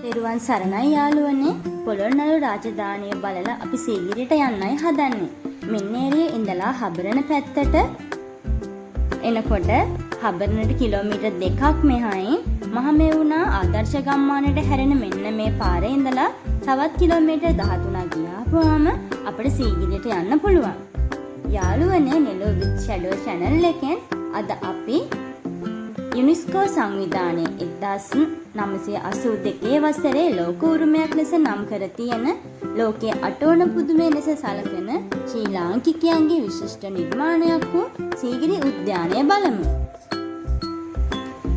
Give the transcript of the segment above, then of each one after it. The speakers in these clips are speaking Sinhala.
තෙරුවන් සරණයි යාළුවනේ. පොළොන්නරු රාජධානිය බලලා අපි සීගිරියට යන්නයි හදන්නේ. මින්නේරියේ ඉඳලා හබරන පැත්තට එනකොට හබරනට කිලෝමීටර් 2ක් මෙහායින් මහමෙවුනා ආදර්ශ ගම්මානයට හැරෙන මෙන්න මේ පාරේ ඉඳලා තවත් කිලෝමීටර් 13ක් ගියාම අපිට සීගිරියට යන්න පුළුවන්. යාළුවනේ නෙලෝ විත් ෂැඩෝ channel එකෙන් අද අපි යුනෙස්කෝ සංවිධානයේ 1982 වසරේ ලෝක උරුමයක් ලෙස නම් කර තියෙන ලෝකයේ අටවන පුදුමය ලෙස සැලකෙන ශ්‍රී ලාංකිකයන්ගේ විශිෂ්ට නිර්මාණයක් වූ සීගිරි උද්‍යානය බලමු.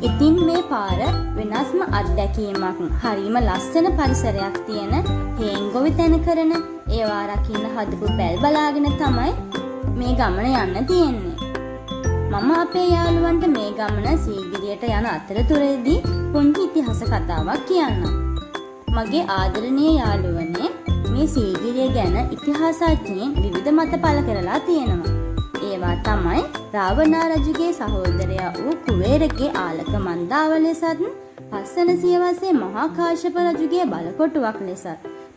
ඉතින් මේ පාර වෙනස්ම අත්දැකීමක්. හරිම ලස්සන පරිසරයක් තියෙන හේන්ගොවි තැන කරන ඒවා රකින්න හදපු පැල් බලාගෙන තමයි මේ ගමන යන්න තියෙන්නේ. මම අපේ යාළුවන්ට මේ ගමන සීගිරියට යන අතරතුරේදී පුංචි ඉතිහාස කතාවක් කියන්නම්. මගේ ආදරණීය යාළුවනේ, මේ සීගිරිය ගැන ඉතිහාසඥයින් විවිධ මත පළ කරලා තියෙනවා. ඒවා තමයි රාවණා රජුගේ සහෝදරයා වූ කුවේරගේ ආලක මන්දාව ලෙසත්, පස්වන සියවසේ මහා කාශ්‍යප රජුගේ බලකොටුවක් ලෙසත්.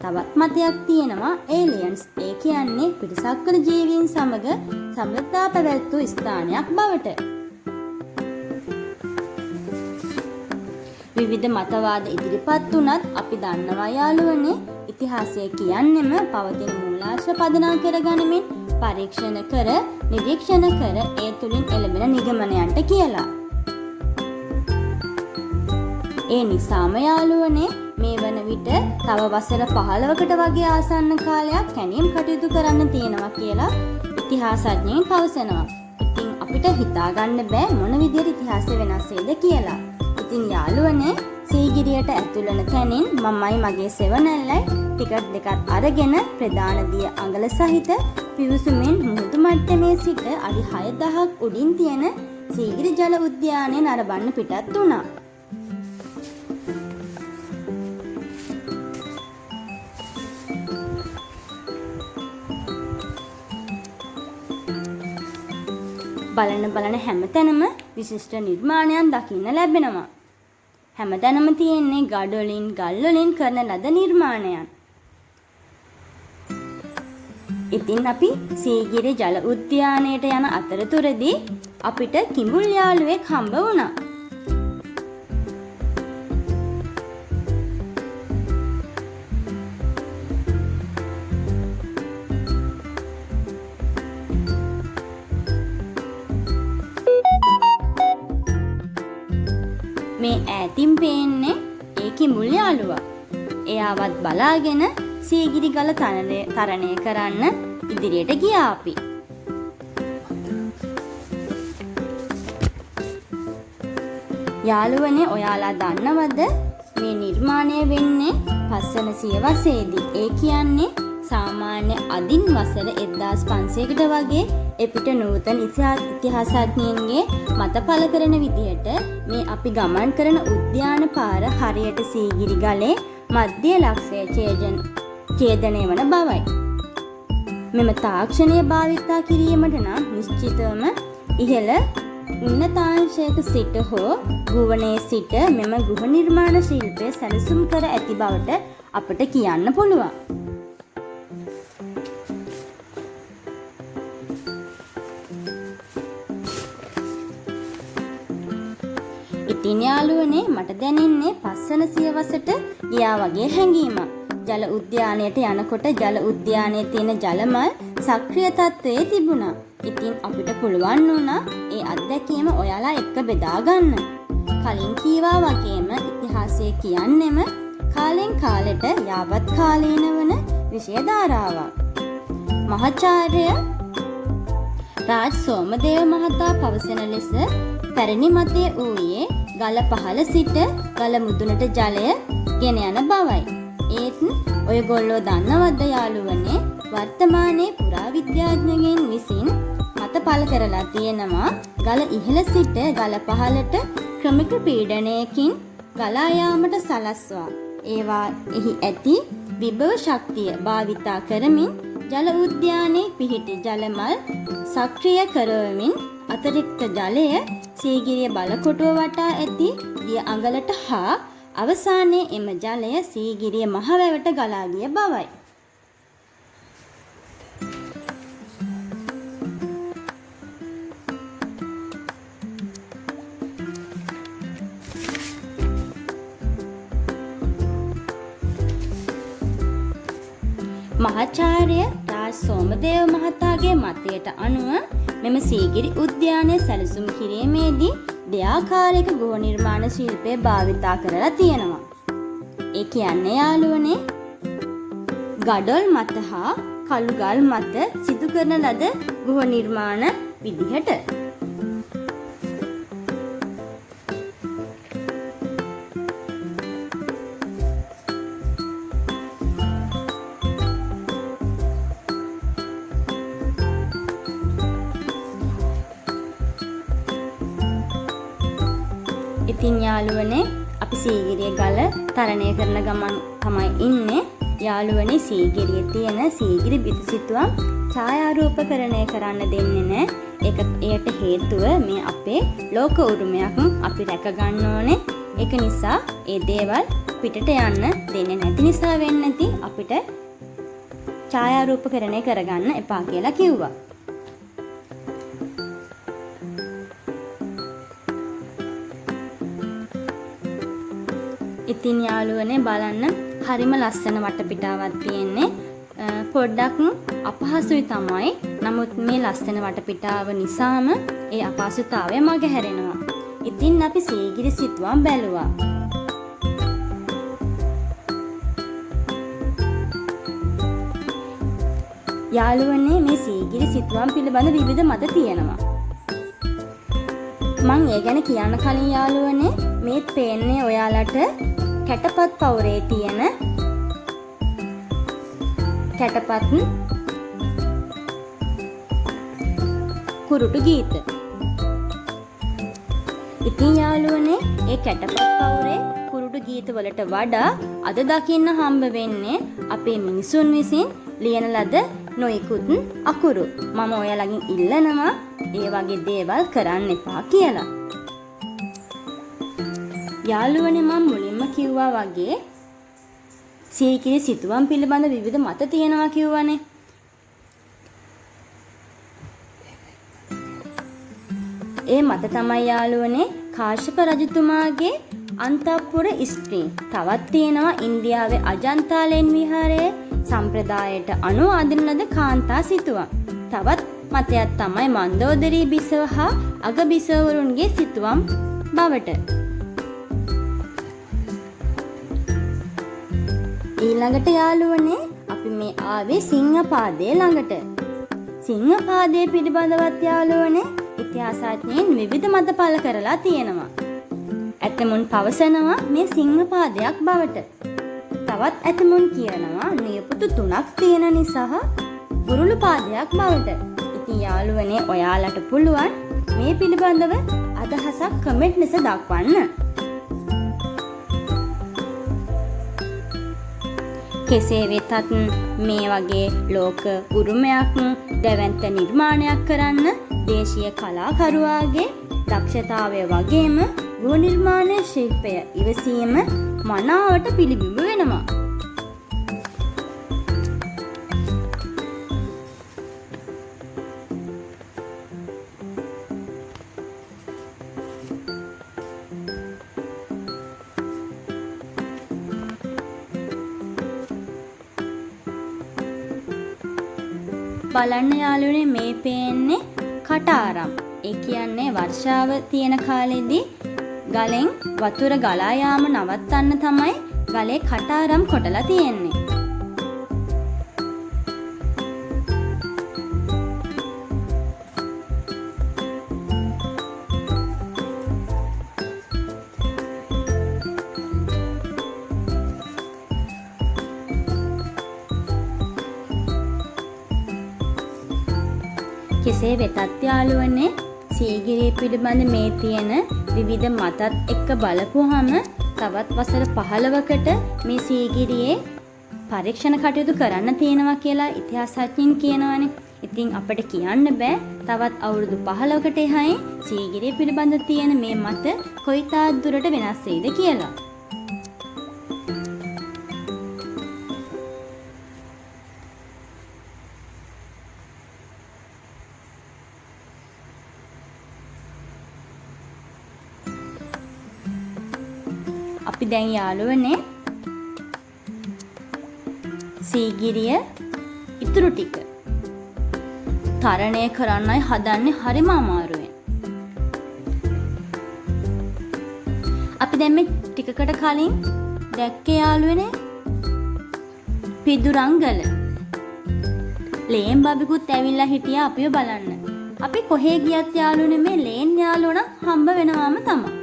තවත් මතයක් තියෙනවා ඒලියන්ස්. ඒ කියන්නේ පිටසක්වල ජීවීන් සමග සම්බන්ධතා පැවැත්වූ ස්ථානයක් බවට. විවිධ මතවාද ඉදිරිපත් වුණත් අපි දන්නවා යාළුවනේ, ඉතිහාසය කියන්නෙම පවතින මූලාශ්‍ර පදනම් කරගනිමින් පරීක්ෂණ කර, නිරීක්ෂණ කර ඒ තුලින් එළඹෙන නිගමනයන්ට කියලා. ඒ නිසාම යාළුවනේ, මේ වන විට තව වසර 15කට වගේ ආසන්න කාලයක් කැණීම් කටයුතු කරන්න තියෙනවා කියලා ඉතිහාසඥයින් පවසනවා. ඉතින් අපිට හිතා ගන්න බෑ මොන විදිහට ඉතිහාසය වෙනස් වෙයිද කියලා. ඉතින් යාළුවනේ, සීගිරියට ඇතුල් වෙන තැනින් මමයි මගේ සෙවණැල්ලයි ටිකට් දෙකක් අරගෙන ප්‍රධාන දිය අඟල සහිත පිවිසුමෙන් මුහුදු මට්ටමේ සිට අඩි 6000ක් උඩින් තියෙන සීගිරි ජල උද්‍යානය නරඹන්න පිටත් වුණා. බලන හැමතැනම විශිෂ්ට නිර්මාණයන් දකින්න ලැබෙනවා. හැමතැනම තියෙන්නේ ගඩොලින්, ගල් වලින් කරන ලද නිර්මාණයන්. ඉතින් අපි සීගිරි ජල උද්‍යානයට යන අතරතුරදී අපිට කිඹුල් යාළුවෙක් හම්බ වුණා. මේ ඈතින් පේන්නේ ඒ කිඹුල් යාළුවා. එයාවත් බලාගෙන සීගිරි ගල තරණය කරන්න ඉදිරියට ගියා අපි. යාළුවනේ, ඔයාලා දන්නවද මේ නිර්මාණය වෙන්නේ පස්වන සියවසේදී? ඒ කියන්නේ සාමාන්‍ය අදින් වසර 1500කට වගේ එපිට නූතන ඉතිහාසඥයින්ගේ මත පළ කරන විදිහට මේ අපි ගමන් කරන උද්‍යාන පාර හරියට සීගිරි ගලේ මධ්‍ය ලක්ෂය ඡේදනය වන බවයි. මෙම තාක්ෂණය භාවිතා කිරීමට නම් නිශ්චිතවම ඉහළ උන්නතාංශයක සිට හෝ ගුවනේ සිට මෙම ගෘහ නිර්මාණ ශිල්පය සැලසුම් කර ඇති බවට අපට කියන්න පුළුවන්. ඉතින් යාළුවනේ, මට දැනෙන්නේ පස්වන සියවසට ගියා වගේ හැඟීමක්. ජල උද්‍යානයට යනකොට ජල උද්‍යානයේ තියෙන ජලමල් සක්‍රිය තත්ත්වයේ තිබුණා. ඉතින් අපිට පුළුවන් වුණා ඒ අත්දැකීම ඔයාලා එක්ක බෙදා ගන්න. කලින් කීවා වගේම ඉතිහාසය කියන්නෙම කාලෙන් කාලෙට යාවත් කාලීන වන විෂය ධාරාවක්. මහාචාර්ය රාජ් සෝමදේව මහතා පවසන ලෙස පැරණි මතය වූයේ ගල පහළ සිට ගල මුදුනට ජලය ගෙන යන බවයි. ඒත් ඔයගොල්ලෝ දන්නවද යාළුවනේ, වර්තමානයේ පුරාවිද්‍යාඥයන් විසින් මත පළ කරලා තියෙනවා ගල ඉහළ සිට ගල පහළට ක්‍රමික පීඩනයකින් ගලා යාමට සලස්වා ඒවා එහි ඇති විභව ශක්තිය භාවිතා කරමින් ජල උද්‍යානයේ පිහිටි ජලමල් සක්‍රිය කරවමින් අතිරික්ත ජලය සීගිරිය බලකොටුව වටා ඇති දිය අඟලට හා අවසානයේ එම ජලය සීගිරිය මහවැවට ගලා ගිය බවයි. මහාචාර්ය රාජ් සෝමදේව මහතාගේ මතයට අනුව මෙම සීගිරි උද්‍යානය සැලසුම් කිරීමේදී දෙආකාරයක ගෘහ නිර්මාණ ශිල්පය භාවිතා කරලා තියෙනවා. ඒ කියන්නේ යාළුවනේ ගඩොල් මත හා කළුගල් මත සිදු කරන ලද ගෘහ නිර්මාණ විදිහට. ඉතින් යාළුවනේ අපි සීගිරිය ගල තරණය කරන ගමන් තමයි ඉන්නේ. යාළුවනේ සීගිරියේ තියෙන සීගිරි බිතුසිතුවම් ඡායාරූපකරණය කරන්න දෙන්නේ නැහැ. ඒකට හේතුව මේ අපේ ලෝක උරුමයක් අපි රැක ගන්න ඕනේ. ඒක නිසා ඒ දේවල් පිටට යන්න දෙන්නේ නැති නිසා වෙන්නේ නැති අපිට ඡායාරූපකරණය කරගන්න එපා කියලා කිව්වා. ඉතින් යාළුවනේ බලන්න හරිම ලස්සන වටපිටාවක් තියෙන්නේ. පොඩ්ඩක් අපහසුයි තමයි. නමුත් මේ ලස්සන වටපිටාව නිසාම ඒ අපහසුතාවය මගහැරෙනවා. ඉතින් අපි සීගිරි සිතුවම් බැලුවා. යාළුවනේ මේ සීගිරි සිතුවම් පිළිබඳ විවිධ මත තියෙනවා. මං ඒ ගැන කියන්න කලින් යාළුවනේ මේ පේන්නේ ඔයාලට කැටපත් පවුරේ තියෙන කැටපත් කුරුටු ගීත. ඉතින් යාළුවනේ ඒ කැටපත් පවුරේ කුරුටු ගීත වලට වඩා අද දකින්න හම්බ වෙන්නේ අපේ මිනිසුන් විසින් ලියන ලද නොයෙකුත් අකුරු. මම ඔයාලගෙන් ඉල්ලනවා ඒ වගේ දේවල් කරන්න එපා කියලා. යාළුවනේ මම මුලින්ම කිව්වා වගේ සීගිරි සිතුවම් පිළිබඳ විවිධ මත තියෙනවා කිව්වනේ. ඒ මත තමයි යාළුවනේ කාශ්‍යප රජතුමාගේ අන්තපුර ස්ත්‍රී. තවත් තියෙනවා ඉන්දියාවේ අජන්තාලෙන් විහාරයේ සම්ප්‍රදායට අනුව අඳින ලද කාන්තා සිතුවම්. තවත් මතයක් තමයි මන්දෝදරී බිසව හා අග බිසවරුන්ගේ සිතුවම් බවට. ඊළඟට යාළුවනේ අපි මේ ආවේ සිංහපාදයේ ළඟට. සිංහපාදයේ පිළිබඳවත් යාළුවනේ ඉතිහාසඥයින් විවිධ මත පළ කරලා තියෙනවා. ඇතමුන් පවසනවා මේ සිංහපාදයක් බවට. තවත් ඇතමුන් කියනවා නියපොතු 3ක් තියෙන නිසා බුරුළු පාදයක් බවට. ඉතින් යාළුවනේ ඔයාලට පුළුවන් මේ පිළිබඳව අදහසක් කමෙන්ට් ලෙස දක්වන්න. කෙසේ වෙතත් මේ වගේ ලෝක උරුමයක් දැවැන්ත නිර්මාණයක් කරන්න දේශීය කලාකරුවාගේ දක්ෂතාවය වගේම ගෘහ නිර්මාණ ශිල්පය ඉවසීම මනාවට පිළිබිඹු වෙනවා. බලන්න යාළුවනේ මේ පේන්නේ කටාරම්. ඒ කියන්නේ වර්ෂාව තියෙන කාලෙදී ගලෙන් වතුර ගලා යාම නවත්තන්න තමයි ගලේ කටාරම් කොටලා තියෙන්නේ. කෙසේ වෙතත් යාළුවනේ සීගිරිය පිළිබඳ මේ තියෙන විවිධ මතත් එක්ක බලපුවහම තවත් වසර 15කට මේ සීගිරියේ පරීක්ෂණ කටයුතු කරන්න තියෙනවා කියලා ඉතිහාසඥයින් කියනවානේ. ඉතින් අපිට කියන්න බෑ තවත් අවුරුදු 15කට එහායි සීගිරිය පිළිබඳ තියෙන මේ මත කොයිතාක් දුරට වෙනස් වෙයිද කියලා. අපි දැන් යාළුවනේ සීගිරිය ඉතුරු ටික තරණය කරන්නයි හදන්නේ හරිම අමාරුවෙන්. අපි දැන් මේ ටිකකට කලින් දැක්කේ යාළුවනේ පිදුරංගල. ලේන් බබිකුත් ඇවිල්ලා හිටියා අපිව බලන්න. අපි කොහේ ගියත් යාළුවනේ මේ ලේන් යාළුවෝ නම් හම්බ වෙනවාම තමයි.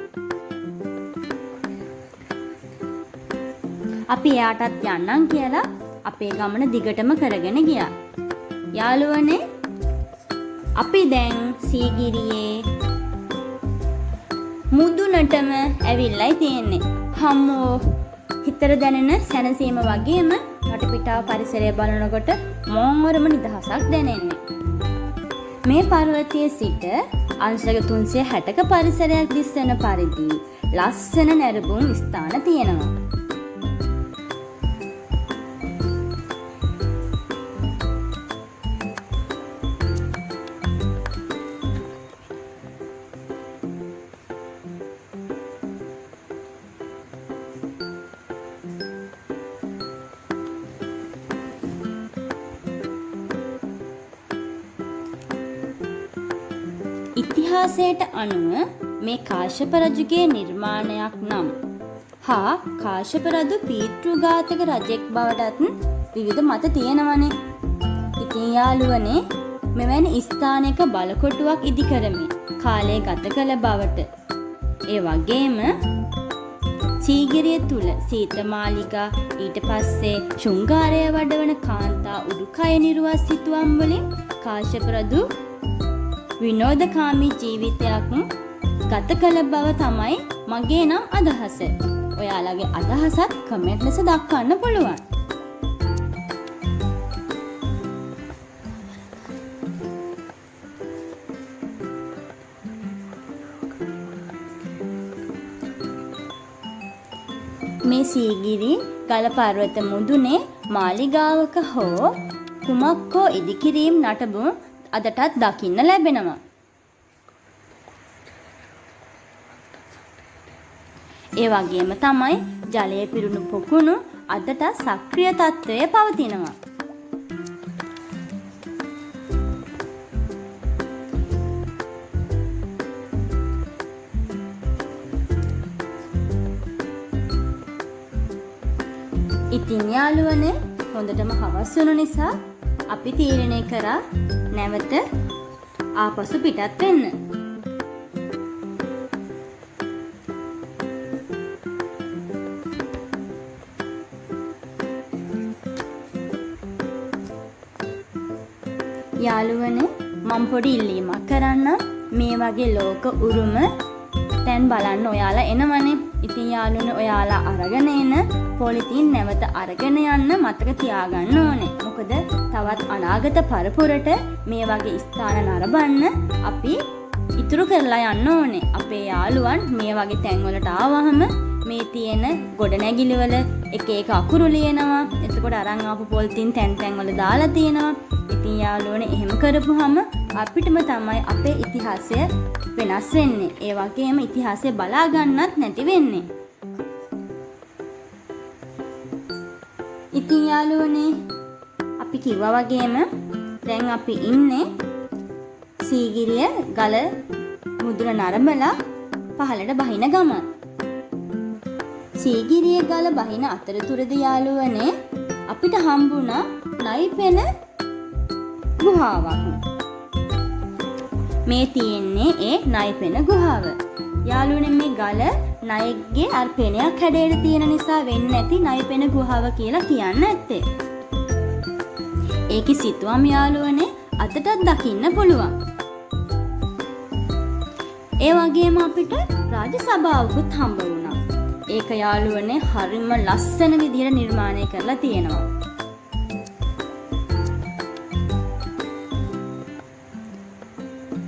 අපි එයාටත් යන්නම් කියලා අපේ ගමන දිගටම කරගෙන ගියා. යාළුවනේ අපි දැන් සීගිරියේ මුදුනටම ඇවිල්ලායි තියෙන්නේ. හම්මෝ හිතට දැනෙන සැනසීම වගේම වටපිටාව පරිසරය බලනකොට මොහොරම නිදහසක් දැනෙන්නේ. මේ පර්වතයේ සිට අංශක 360ක පරිසරයක් දිස්වන පරිදි ලස්සන නැරඹුම් ස්ථාන තියෙනවා. ඉතිහාසයට අනුව මේ කාශ්‍යප රජුගේ නිර්මාණයක් නම් හා කාශ්‍යප රජු පීතෘඝාතක රජෙක් බවටත් විවිධ මත තියෙනවනේ. ඉතින් යාළුවනේ මෙවැනි ස්ථානයක බලකොටුවක් ඉදි කරමින් කාලය ගත කළ බවට ඒ වගේම සීගිරිය තුල සීතමාලිකා ඊට පස්සේ ශෘංගාරය වඩවන කාන්තා උඩුකය නිරුවත් සිතුවම් වලින් කාශ්‍යප රජු විනෝදකාමී ජීවිතයක් ගත කළ බව තමයි මගේ නම් අදහස. ඔයාලගේ අදහසත් කමෙන්ට් ලෙස දක්වන්න පුළුවන්. මේ සීගිරි ගල පර්වත මුදුනේ මාලිගාවක හෝ කුමක් හෝ ඉදිකිරීම් නටබුන් අදටත් දකින්න ලැබෙනවා. ඒ වගේම තමයි ජලයේ පිරුණු පොකුණු අදටත් සක්‍රිය තත්ත්වයේ පවතිනවා. ඉතින් යාළුවනේ හොඳටම හවස් වුණු නිසා අපි තීරණය කරා නැවත ආපසු පිටත් වෙන්න. යාළුවනේ මම පොඩි ඉල්ලීමක් කරන්නම්. මේ වගේ ලෝක උරුම දැන් බලන්න ඔයාලා එනවනේ. ඉතින් යාළුවනේ ඔයාලා අරගෙන එන පොලිතින් නැවත අරගෙන යන්න මතක තියාගන්න ඕනේ. මොකද තවත් අනාගත පරපුරට මේ වගේ ස්ථාන නරඹන්න අපි ඉතුරු කරලා යන්න ඕනේ. අපේ යාළුවන් මේ වගේ තැන්වලට ආවහම මේ තියෙන ගොඩනැගිලි වල එක එක අකුරු ලියනවා. එතකොට අරන් ආපු පොලිතින් තැන් තැන් වල දාලා තියෙනවා. ඉතින් යාළුවනේ එහෙම කරපුවාම අපිටම තමයි අපේ ඉතිහාසය වෙනස් වෙන්නේ. ඒ වගේම ඉතිහාසය බලා ගන්නත් නැති වෙන්නේ. ඉතින් යාළුවනේ අපි කිව්වා වගේම දැන් අපි ඉන්නේ සීගිරිය ගල මුදුන නරඹලා පහළට බහින ගමන්. සීගිරිය ගල බහින අතරතුරදී යාළුවනේ අපිට හම්බුණා නයිපෙන ගුහාවක්. මේ තියෙන්නේ ඒ නයිපෙන ගුහාව. යාළුවනේ මේ ගල නයෙක්ගේ අර පෙනයක් හැඩයට තියෙන නිසා වෙන්නේ නැති නයිපෙන ගුහාව කියලා කියන්න ඇත්තේ. ඒකේ සිතුවම් යාළුවනේ අතටත් දකින්න පුළුවන්. ඒ වගේම අපිට රාජ සභාවකුත් හම්බ වුණා. ඒක යාළුවනේ හරිම ලස්සන විදිහට නිර්මාණය කරලා තියෙනවා.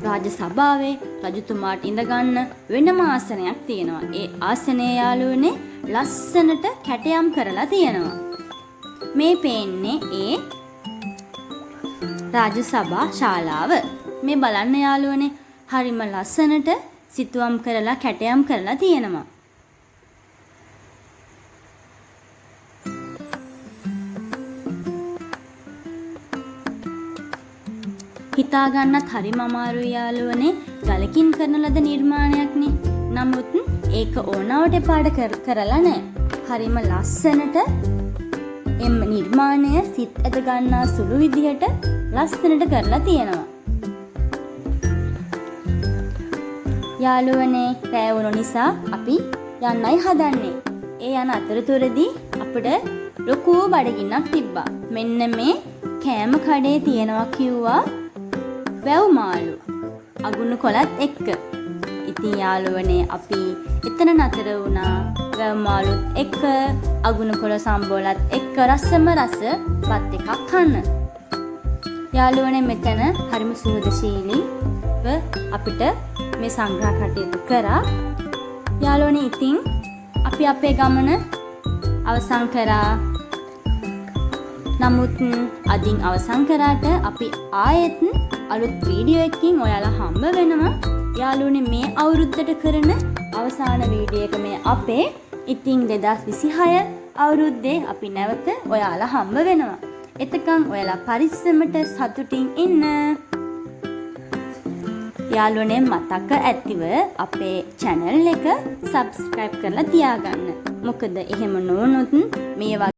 රාජ සභාවේ රජතුමාට ඉඳ ගන්න වෙනම ආසනයක් තියෙනවා. ඒ ආසනය යාළුවනේ ලස්සනට කැටයම් කරලා තියෙනවා. මේ පේන්නේ ඒ රාජ සභා ශාලාව. මේ බලන්න යාළුවනේ හරිම ලස්සනට සිතුවම් කරලා කැටයම් කරලා තියෙනවා. හිතාගන්නත් හරිම අමාරුයි යාළුවනේ ගලකින් කරන ලද නිර්මාණයක්නේ. නමුත් ඒක ඕනවට පාඩ කරලා නැහැ. හරිම ලස්සනට එම් නිර්මාණය සිත් ඇද ගන්නා සුළු විදිහට ලස්සනට කරලා තියෙනවා. යාළුවනේ රැ වුණු නිසා අපි යන්නයි හදන්නේ. ඒ යන අතරතුරදී අපිට ලොකු බඩගින්නක් තිබ්බා. මෙන්න මේ කෑම කඩේ තියෙනවා කිව්වා වැව් මාළු. අගුණු කොලත් එක්ක. ඉතින් යාළුවනේ අපි එතන නතර වුණා. වැව් මාළුත් එක්ක අගුණු කොල සම්බෝලත් එක්ක රසම රස බත් එකක් කන්න. යාළුවනේ මෙතන හරිම සුහදශීලීව අපිට මේ සංග්‍රහ කටයුතු කරා. යාළුවනේ ඉතින් අපි අපේ ගමන අවසන් කරා. නමුත් අදින් අවසන් කරාට අපි ආයෙත් අලුත් වීඩියෝ එකකින් ඔයාලා හම්බ වෙනවා. යාළුවනේ මේ අවුරුද්දට කරන අවසාන වීඩියෝ එක මේ අපේ. ඉතින් 2026 අවුරුද්දේ අපි නැවත ඔයාලා හම්බ වෙනවා. එතකන් ඔයාලා පරිස්සමට සතුටින් ඉන්න. යාළුවනේ මතක ඇතිව අපේ channel එක subscribe කරලා තියාගන්න. මොකද එහෙම නොවුනොත් මේ